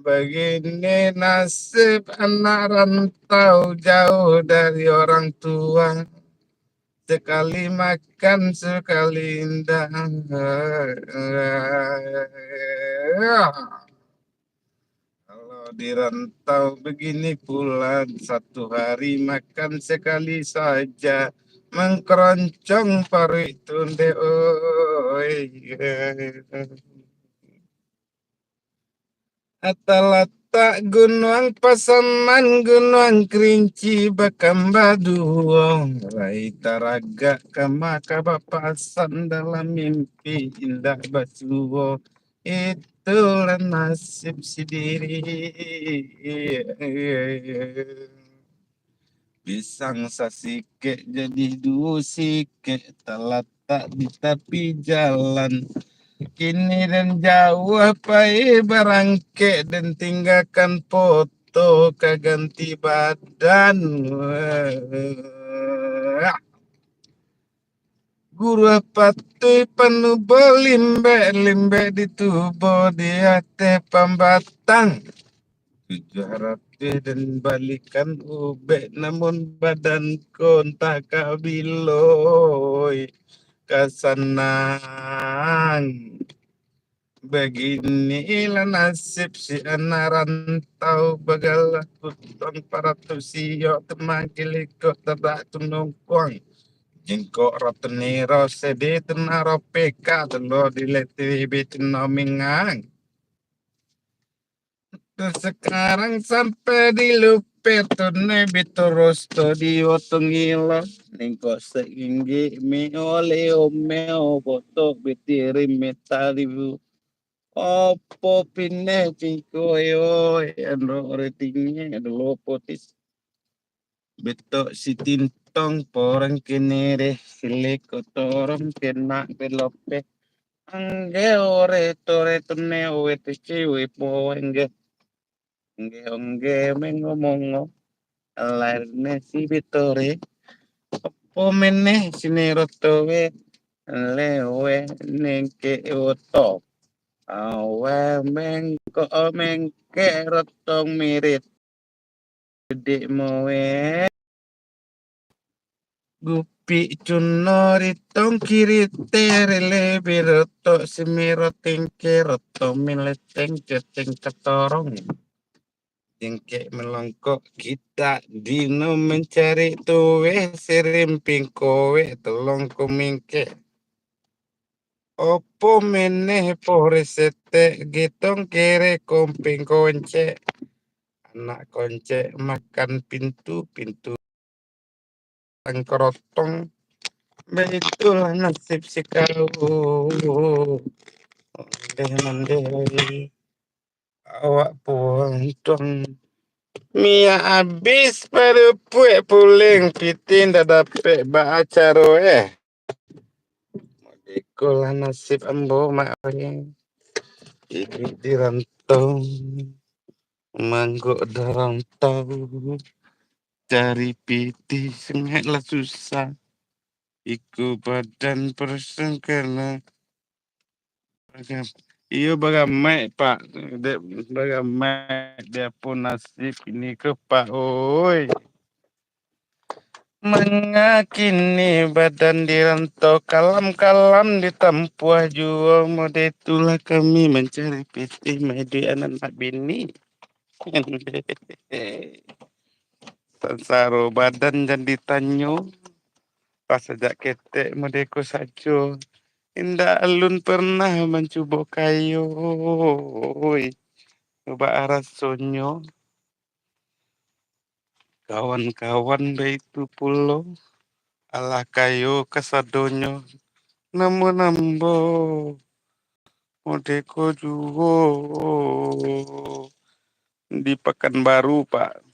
Begini nasib anak rantau jauh dari orang tua. Sekali makan, sekali indah. Kalau di rantau begini pula, satu hari makan sekali saja. Mengkeroncong parik tunde, oi. Atalata Gunung Pasaman, Gunung Kerinci, Bakambaduong, Rai Taraga, Kamaka Bapasan dalam mimpi indah basuwo. Itulah nasib si diri. Pisang sasike jadi dusike, tak di tepi jalan. Kini dan jauh apa barangke dan tinggalkan foto kaganti badan. Guru patui penuh belimbe di tubuh di hati pembatang. 700 dan balikan ube namun badan kontak kabiloi kasanang. Beginilah nasib si anak rantau bagalah kutong para tusio temagiliko tabak tunungkuang jengkok roteniro sedi tenaro peka telo dileti bitin mingang. Terus sekarang sampai di lupe tunai biturus to di otongilo ningko seinggi mi oleo meo foto bitiri metalibu. Opo pinne pingko yo ando ratingnya ada lopotis betok si tintong porang kenere silik kotorom kena belope angge ore tore tune wete ciwi po angge mengomongo alarne si bitore opo mene sinerotowe lewe nengke oto. Awe mengko mengke rotong mirit gede moe gupi cunori tong kiri terele biroto semiro tingke roto mileteng ceteng ketorong tingke melongkok kita dino mencari tuwe serimping kowe tolong kumingke. Opo meneh poresete gitong kere komping konce. Anak konce makan pintu angkerotong. Begitulah nasib si kau. Ondeh-ondeh awak puang Mia habis pada puek puling pitin dah dapet baacara Ikulah nasib ambo maknya. Ini di rantau. Mangguk darang tahu cari piti sengatlah susah iku badan person karena iyo bagamai pak bagamai dia pun nasib ini ke pak oi mengakini badan dirantau kalam-kalam ditempuh jua mode itulah kami mencari piti medi anak bini. Sansaro badan jadi tanyo pas sejak ketek medeko sajo indah alun pernah mencoba kayu coba aras sonyo kawan-kawan baitu pulau ala kayu kesadonyo namo nambo modeko juwo di Pekanbaru pak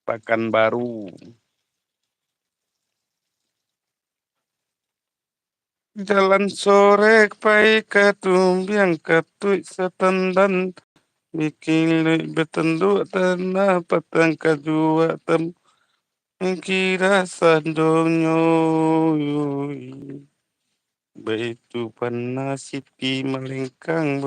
Pekanbaru. Jalan sore pai ketumbiang ketui setendan bikin betendu tanah petang kajua tem kira sandonyo baitu panasiti melengkang